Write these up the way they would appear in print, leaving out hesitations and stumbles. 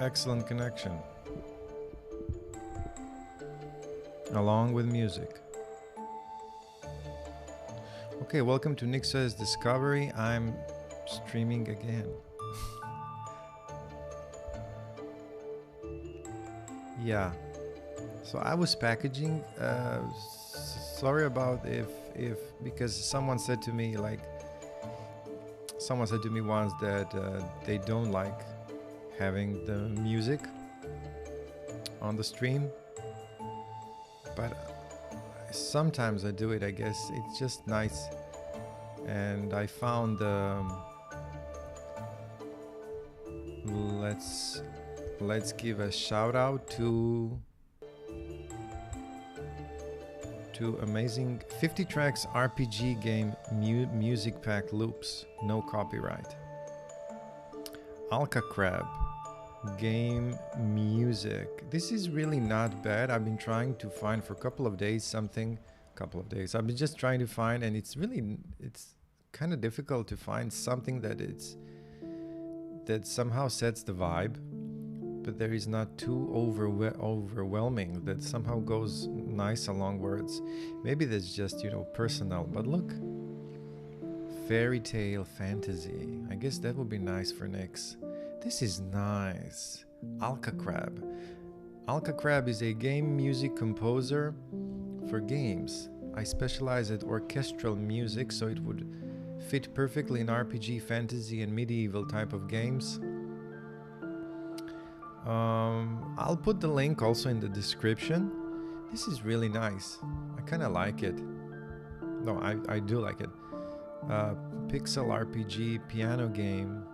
excellent connection, along with music. Okay, welcome to NixOS Discovery. I'm streaming again. Yeah, so I was packaging. Sorry about if because someone said to me once that they don't like having the music on the stream, but sometimes I do it. I guess it's just nice, and I found let's give a shout out to amazing 50 tracks RPG game music pack loops, no copyright. Alka Crab game music. This is really not bad. I've been trying to find for a couple of days. I've been just trying to find, and it's kind of difficult to find something that somehow sets the vibe, but there is not too overwhelming, that somehow goes nice along words. Maybe that's just, personal, but look, fairy tale fantasy. I guess that would be nice for Nix. This is nice. Alka Crab. Alka Crab is a game music composer for games. I specialize at orchestral music, so it would fit perfectly in RPG, fantasy, and medieval type of games. I'll put the link also in the description. This is really nice. I kind of like it. No, I do like it. Pixel RPG piano game.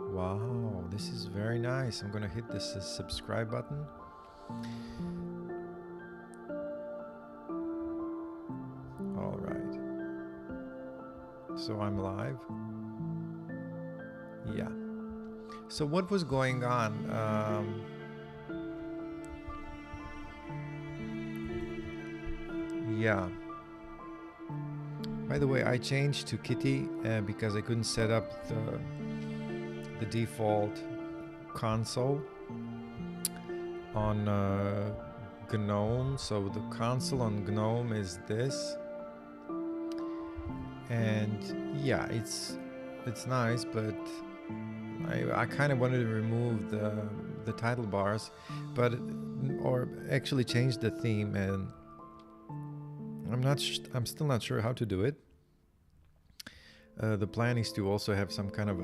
Wow, this is very nice. I'm gonna hit this subscribe button. All right. So I'm live. Yeah. So what was going on? Yeah. By the way, I changed to Kitty because I couldn't set up the default console on GNOME. So the console on GNOME is this, and yeah, it's nice, but I kind of wanted to remove the title bars, or actually change the theme, and I'm still not sure how to do it. The plan is to also have some kind of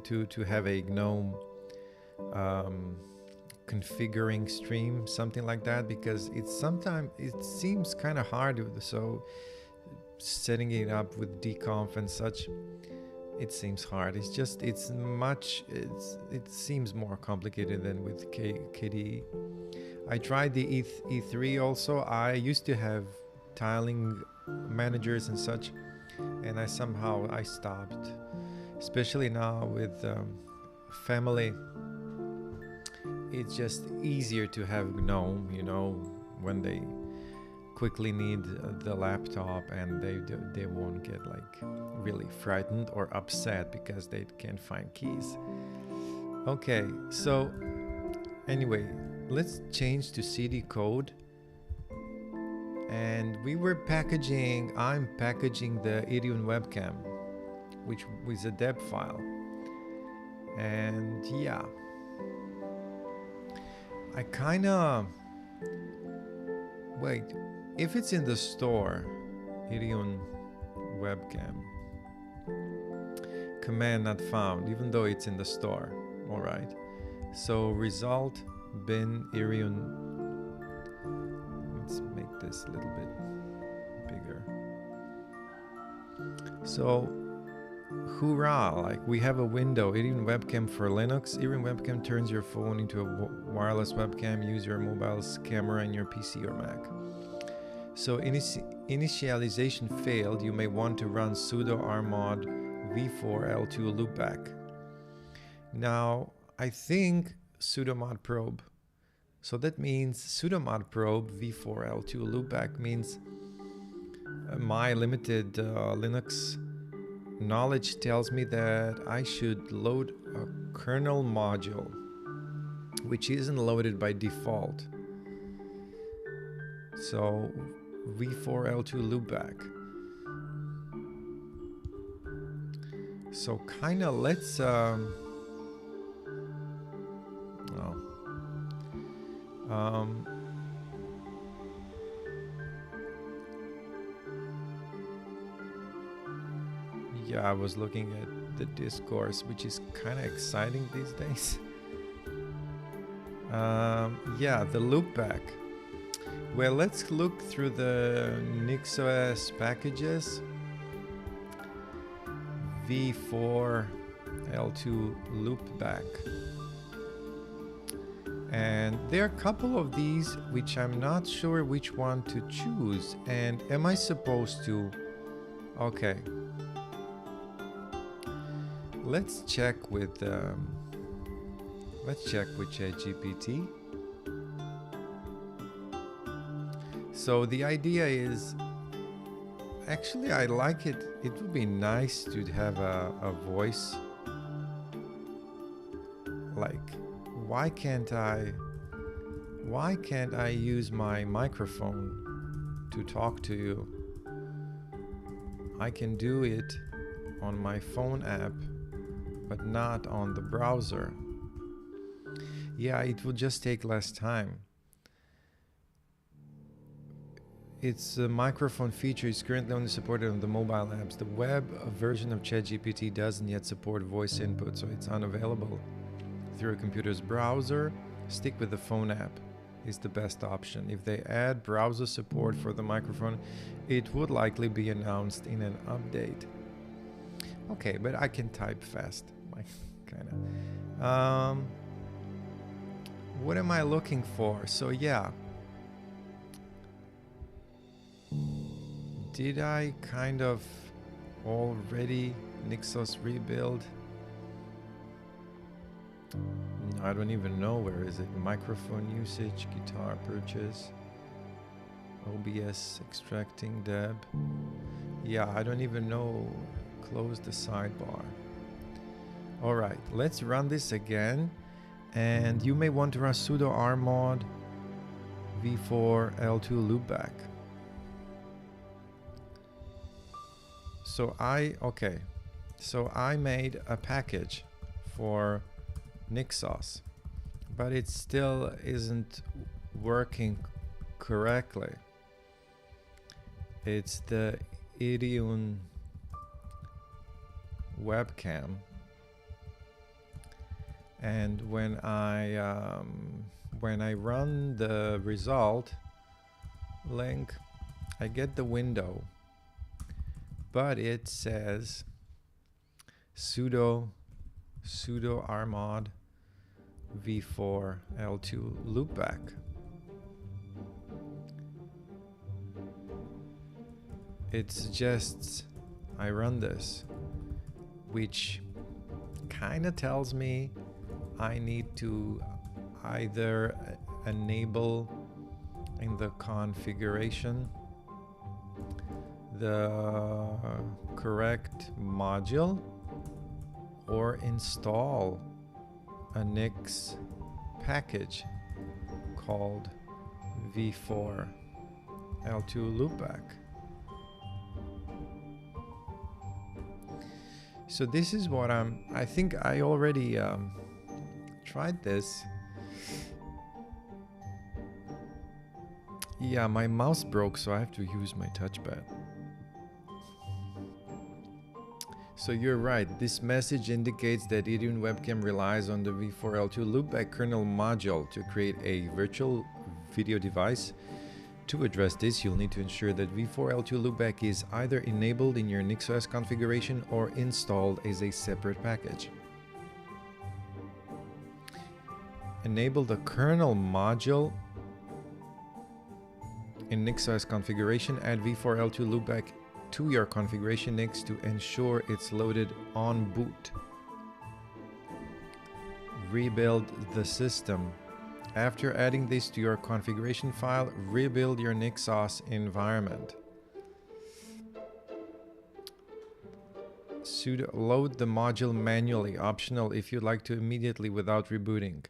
to have a GNOME configuring stream, something like that, because sometimes it seems kind of hard. So setting it up with dconf and such, it seems hard. It seems more complicated than with KDE. I tried the E3 also. I used to have tiling managers and such, and I stopped, especially now with family. It's just easier to have GNOME, when they quickly need the laptop, and they won't get really frightened or upset because they can't find keys. Okay, so anyway, let's change to CD code. And I'm packaging the Iriun Webcam, which was a deb file. And yeah, I wait, if it's in the store, Iriun Webcam, command not found, even though it's in the store. All right, so result bin Iriun. Let's make this a little bit bigger. So hoorah, we have a window. Iriun Webcam for Linux. Iriun Webcam turns your phone into a wireless webcam. Use your mobile's camera in your PC or Mac. So initialization failed. You may want to run sudo rmod v4l2loopback. Now I think sudo mod probe. So that means sudo mod probe v4l2loopback means my limited Linux knowledge tells me that I should load a kernel module which isn't loaded by default. So v4l2loopback. So kind of let's yeah, I was looking at the discourse, which is kind of exciting these days. Yeah, the loopback. Well, let's look through the NixOS packages. v4l2loopback. And there are a couple of these which I'm not sure which one to choose. And am I supposed to? Okay. Let's check with ChatGPT. So the idea is, actually I like it. It would be nice to have a voice. Like, why can't I use my microphone to talk to you? I can do it on my phone app, but not on the browser. Yeah, it will just take less time. Its microphone feature is currently only supported on the mobile apps. The web version of ChatGPT doesn't yet support voice input, so it's unavailable through a computer's browser. Stick with the phone app is the best option. If they add browser support for the microphone, it would likely be announced in an update. Okay, but I can type fast. Kind of. What am I looking for? So yeah. Did I kind of already NixOS rebuild? No, I don't even know. Where is it? Microphone usage, guitar purchase, OBS extracting deb. Yeah, I don't even know. Close the sidebar. All right, let's run this again. And you may want to run sudo rmod v4l2loopback. So I made a package for NixOS, but it still isn't working correctly. It's the Iriun Webcam, and when I run the result link, I get the window, but it says sudo rmod v4l2loopback. It suggests I run this, which kind of tells me I need to either enable in the configuration the correct module or install a Nix package called v4l2loopback. So this is what I think I already tried this. Yeah, my mouse broke, so I have to use my touchpad. So you're right, this message indicates that Iriun Webcam relies on the v4l2loopback kernel module to create a virtual video device. To address this, you'll need to ensure that v4l2loopback is either enabled in your NixOS configuration or installed as a separate package. Enable the kernel module in NixOS configuration. Add v4l2loopback to your configuration Nix to ensure it's loaded on boot. Rebuild the system. After adding this to your configuration file, rebuild your NixOS environment. Load the module manually, optional if you'd like to immediately without rebooting.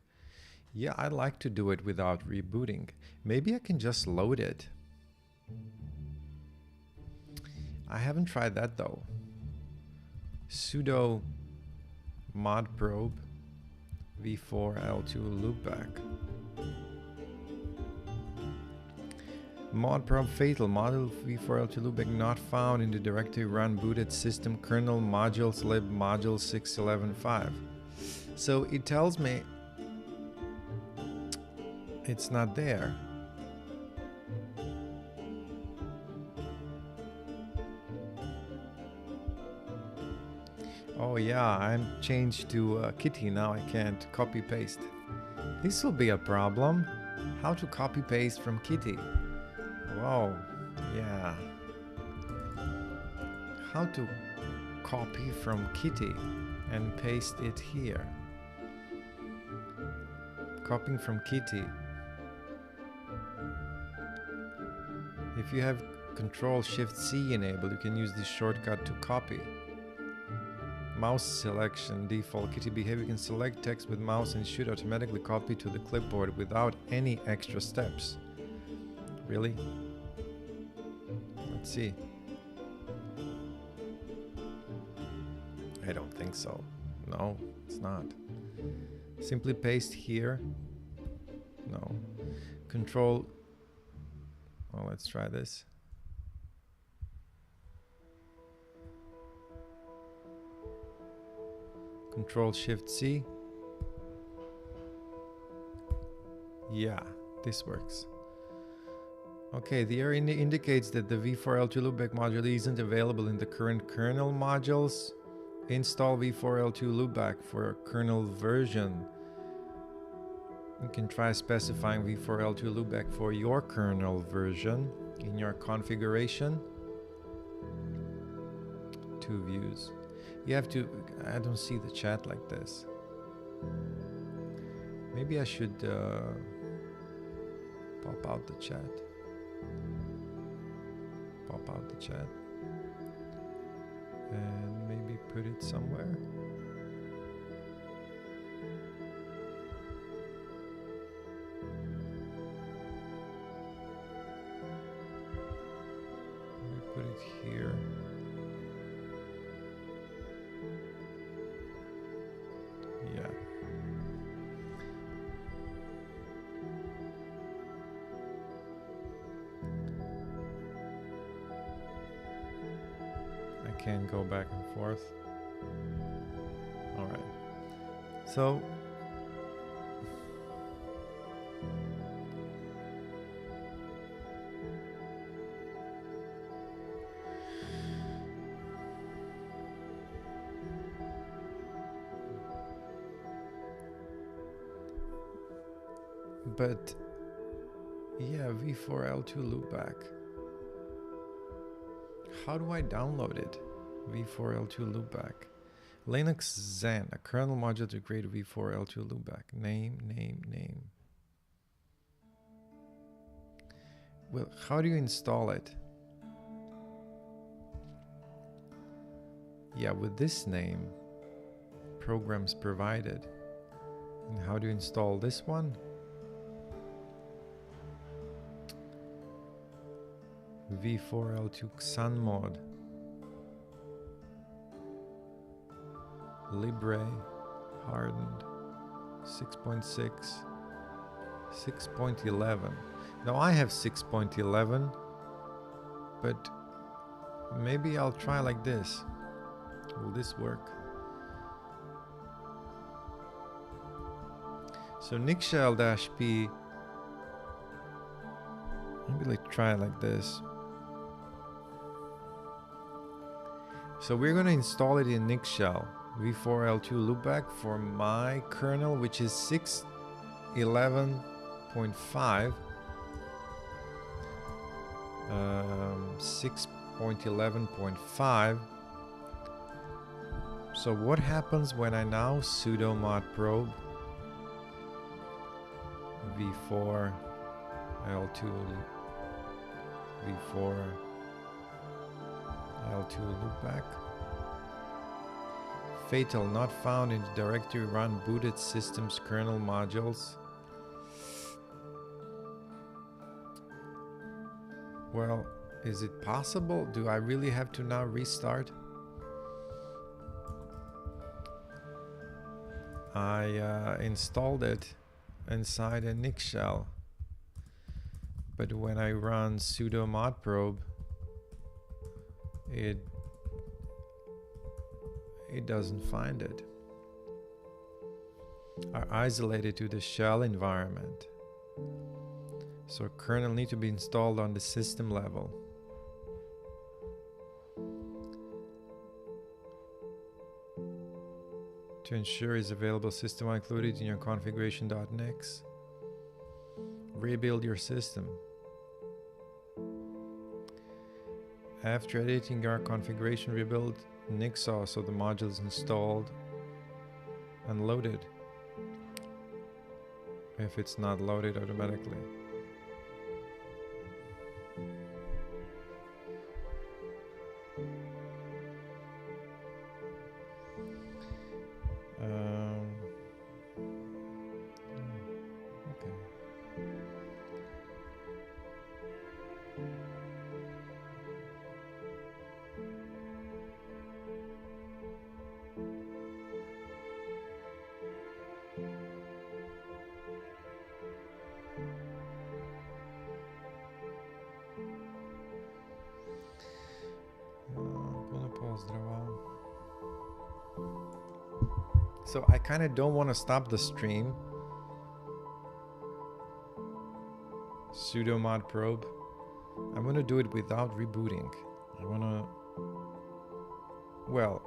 Yeah, I like to do it without rebooting. Maybe I can just load it. I haven't tried that though. Sudo mod probe v4l2loopback. Mod probe fatal module v4l2loopback not found in the directory run booted system kernel modules lib module 6.11.5. So it tells me it's not there. Oh yeah, I'm changed to Kitty now. I can't copy paste. This will be a problem. How to copy paste from Kitty? Whoa, yeah. How to copy from Kitty and paste it here? Copying from Kitty. If you have Control-Shift-C enabled, you can use this shortcut to copy. Mouse selection, default Kitty behavior, you can select text with mouse and it should automatically copy to the clipboard without any extra steps. Really? Let's see. I don't think so. No, it's not. Simply paste here. No. Control. Well, let's try this. Control-Shift-C. Yeah, this works. Okay, the error indicates that the v4l2loopback module isn't available in the current kernel modules. Install v4l2loopback for a kernel version. You can try specifying v4l2loopback for your kernel version in your configuration. 2 views. You have to, I don't see the chat like this. Maybe I should pop out the chat. Pop out the chat. And maybe put it somewhere. Maybe put it here. Yeah. I can't go back and forth. All right. So but yeah, v4l2loopback. How do I download it? v4l2loopback. Linux Zen, a kernel module to create v4l2loopback. Name. Well, how do you install it? Yeah, with this name, programs provided. And how do you install this one? v4l2 xanmod. Libre hardened 6.6 6.11. Now I have 6.11, but maybe I'll try like this. Will this work? So nixshell-p, maybe let's try it like this. So we're going to install it in Nixshell v4l2loopback for my kernel, which is 6.11.5. 6.11.5. So what happens when I now sudo mod probe v4l2loopback? Fatal, not found in the directory run booted systems kernel modules. Well, is it possible? Do I really have to now restart? I installed it inside a Nix shell, but when I run sudo modprobe, it doesn't find it. I isolated to the shell environment, so kernel need to be installed on the system level. To ensure is available system included in your configuration.nix. Rebuild your system. After editing our configuration, rebuild NixOS so the module is installed and loaded, if it's not loaded automatically. Okay. So I kind of don't want to stop the stream. Sudo mod probe. I'm going to do it without rebooting. I want to... Well...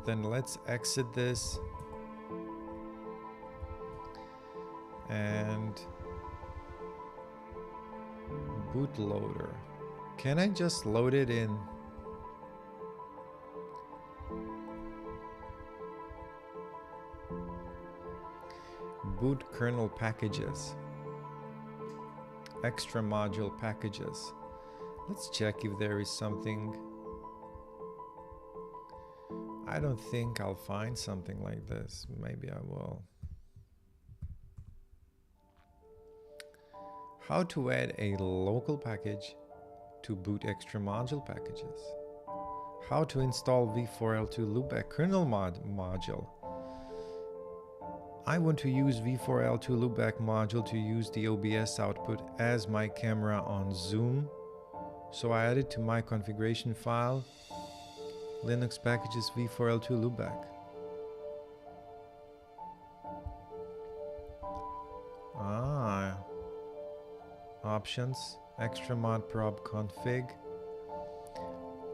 Then let's exit this. And... bootloader. Can I just load it in... boot kernel packages, extra module packages. Let's check if there is something. I don't think I'll find something like this. Maybe I will. How to add a local package to boot extra module packages. How to install v4l2loopback kernel module. I want to use v4l2loopback module to use the OBS output as my camera on Zoom. So I added to my configuration file Linux packages v4l2loopback. Options, extra mod prob config.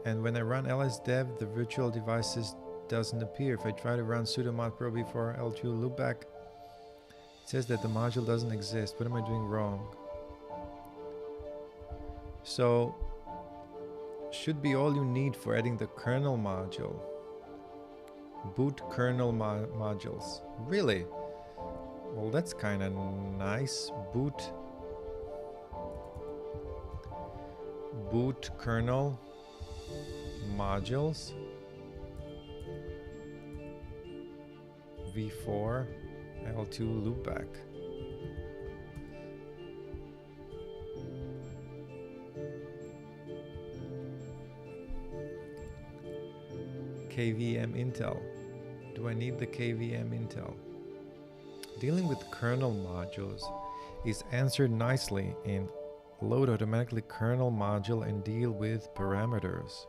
And when I run lsdev, the virtual devices doesn't appear. If I try to run sudo mod probe v4l2loopback, it says that the module doesn't exist. What am I doing wrong? So, should be all you need for adding the kernel module. Boot kernel modules. Really? Well, that's kind of nice. Boot kernel modules. v4l2loopback. KVM Intel. Do I need the KVM Intel? Dealing with kernel modules is answered nicely in load automatically kernel module and deal with parameters.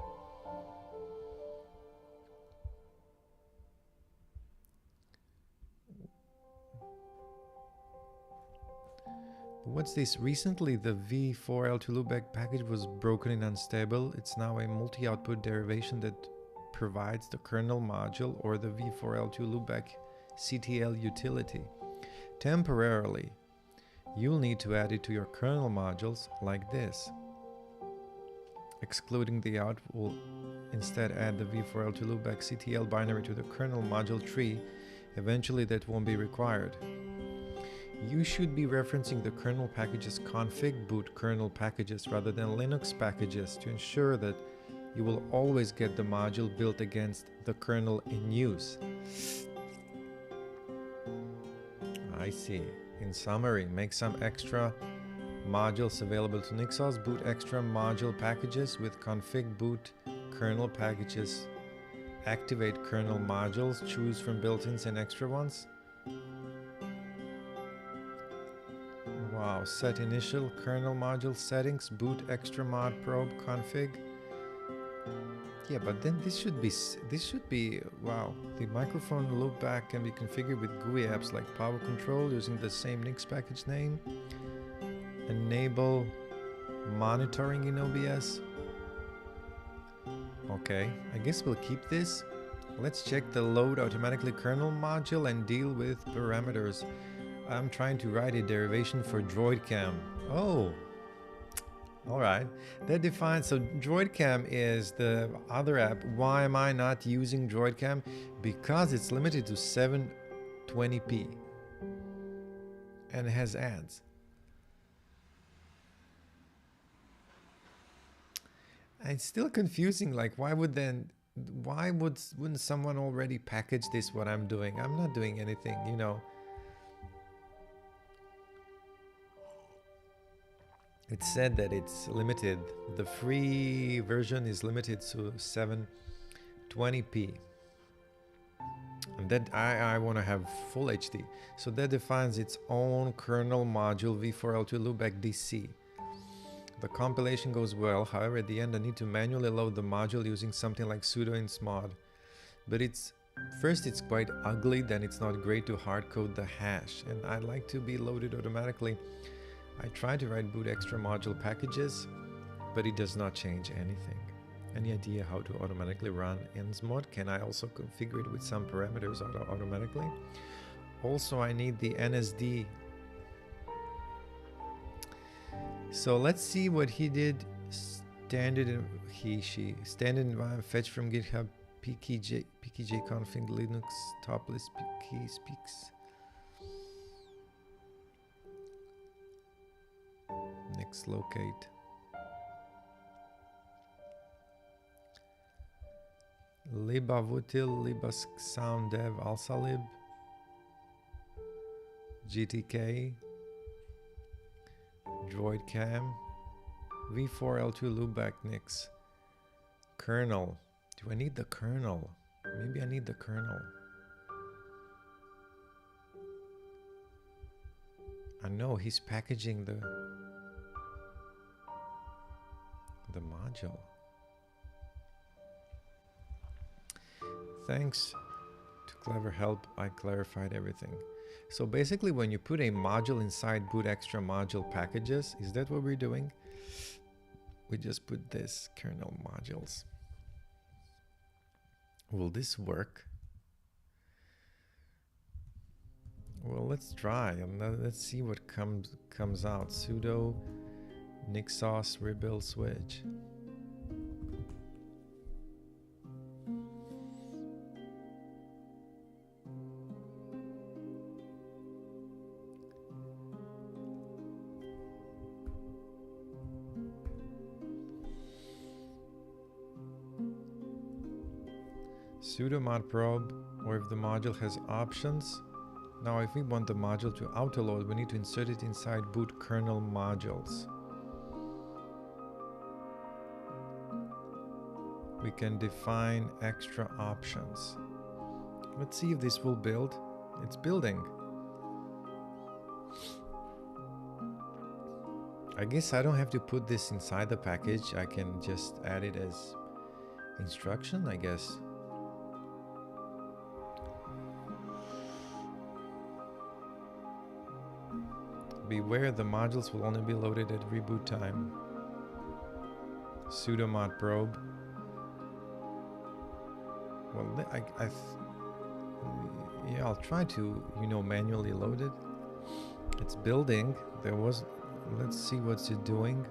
What's this? Recently the v4l2loopback package was broken and unstable. It's now a multi-output derivation that provides the kernel module or the v4l2loopback CTL utility. Temporarily, you'll need to add it to your kernel modules like this. Excluding the out will instead add the v4l2loopback CTL binary to the kernel module tree. Eventually that won't be required. You should be referencing the kernel packages config boot kernel packages rather than Linux packages to ensure that you will always get the module built against the kernel in use. I see. In summary, make some extra modules available to NixOS, boot extra module packages with config boot kernel packages, activate kernel modules, choose from built-ins and extra ones. Wow, set initial kernel module settings, boot extra mod probe config. Yeah, but then this should be, wow. The microphone loopback can be configured with GUI apps like Power Control using the same Nix package name. Enable monitoring in OBS. Okay, I guess we'll keep this. Let's check the load automatically kernel module and deal with parameters. I'm trying to write a derivation for DroidCam. Oh, all right. That defines, so DroidCam is the other app. Why am I not using DroidCam? Because it's limited to 720p and it has ads. And it's still confusing. Like, wouldn't someone already package this? What I'm doing? I'm not doing anything, you know. It said that it's limited. The free version is limited to 720p. And that I want to have full HD. So that defines its own kernel module v4l2loopback DC. The compilation goes well. However, at the end I need to manually load the module using something like sudo insmod. But first it's quite ugly, then it's not great to hard code the hash. And I'd like to be loaded automatically. I tried to write boot extra module packages, but it does not change anything. Any idea how to automatically run insmod? Can I also configure it with some parameters automatically? Also, I need the NSD. So let's see what he did. Standard environment fetch from GitHub pkj config Linux top list key speaks. Nix locate. libavutil libas sound dev alsalib gtk droidcam v4l2loopback nix kernel. Do I need the kernel? Maybe I need the kernel. I know he's packaging the module. Thanks to clever help, I clarified everything. So basically when you put a module inside boot extra module packages, is that what we're doing? We just put this kernel modules. Will this work? Well, let's try and let's see what comes out. Sudo NixOS rebuild switch. Sudo mod probe, or if the module has options. Now if we want the module to autoload, we need to insert it inside boot kernel modules. We can define extra options. Let's see if this will build. It's building. I guess I don't have to put this inside the package. I can just add it as instruction, I guess. Beware, the modules will only be loaded at reboot time. Sudo mod probe. Well, yeah, I'll try to, manually load it. It's building. Let's see what's it doing.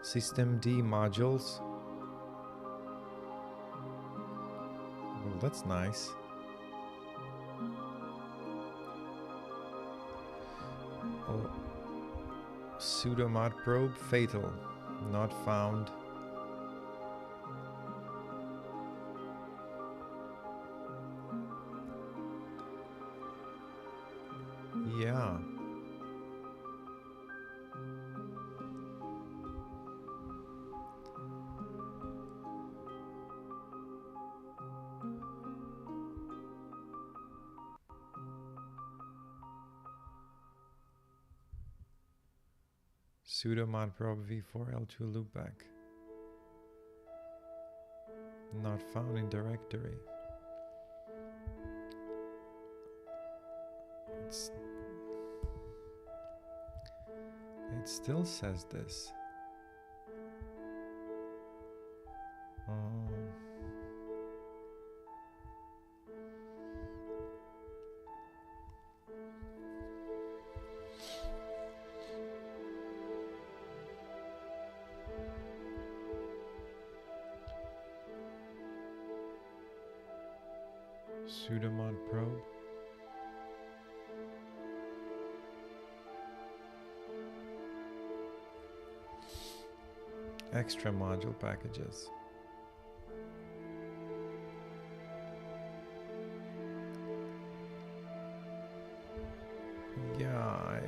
Systemd modules. Well, that's nice. Oh, sudo mod probe fatal, not found. Yeah. Sudo mod probe v4l2loopback. Not found in directory. It still says this. Sudo mod probe. Extra module packages. Yeah,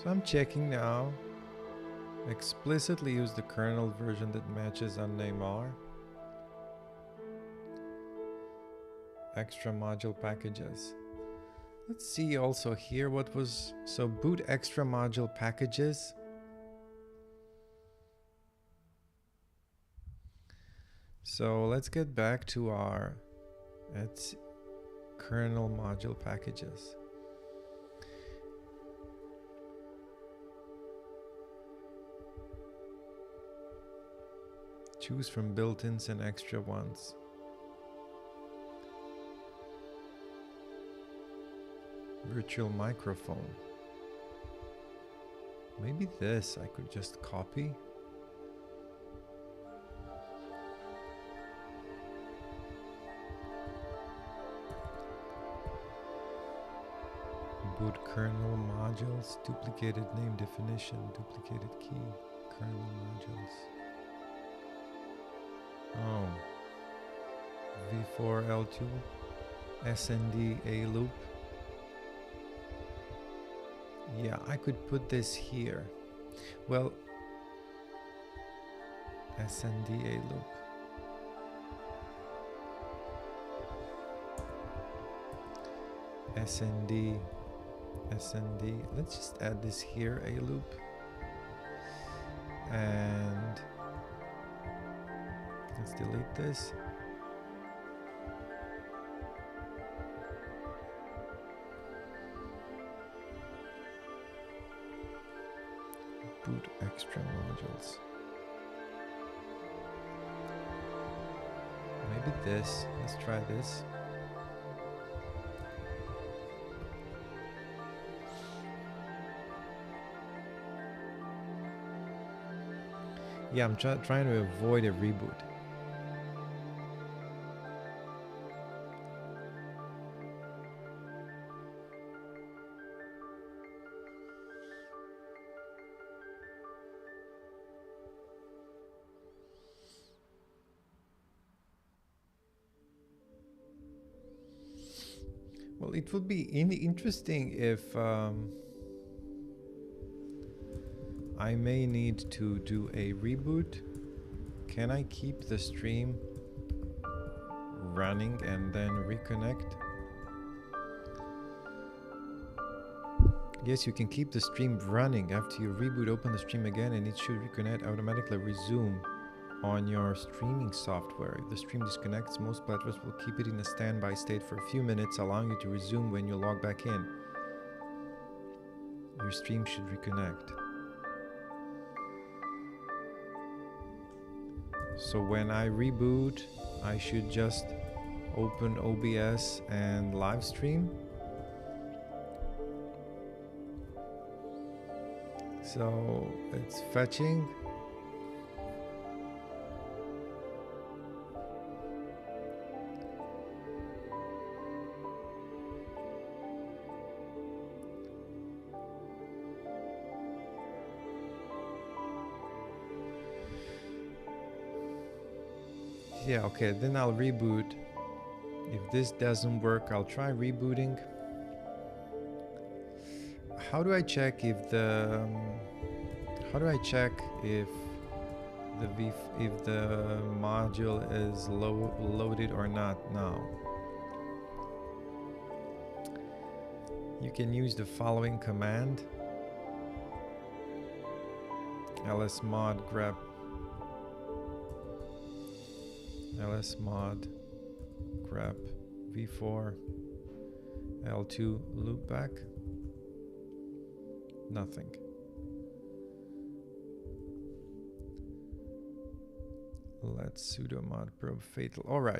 so I'm checking now. Explicitly use the kernel version that matches unnamed R. Extra module packages. Let's see also here what was, so boot extra module packages. So let's get back to our kernel module packages. Choose from built-ins and extra ones. Virtual microphone. Maybe this I could just copy. Boot kernel modules, duplicated name definition, duplicated key, kernel modules. Oh, v4l2 SND a loop. Yeah, I could put this here. Well, SND a loop. SND. Let's just add this here, a loop. And let's delete this. Boot extra modules. Maybe this. Let's try this. Yeah, I'm trying to avoid a reboot. Well, it would be interesting if I may need to do a reboot. Can I keep the stream running and then reconnect? Yes, you can keep the stream running. After you reboot, open the stream again and it should reconnect, automatically resume on your streaming software. If the stream disconnects, most platforms will keep it in a standby state for a few minutes, allowing you to resume when you log back in. Your stream should reconnect. So when I reboot, I should just open OBS and live stream. So it's fetching. Yeah, okay, then I'll reboot. If this doesn't work, I'll try rebooting. How do I check if the how do I check if the module is loaded or not now? You can use the following command: lsmod grep v4l2loopback. Nothing. Let's sudo mod probe fatal. All right.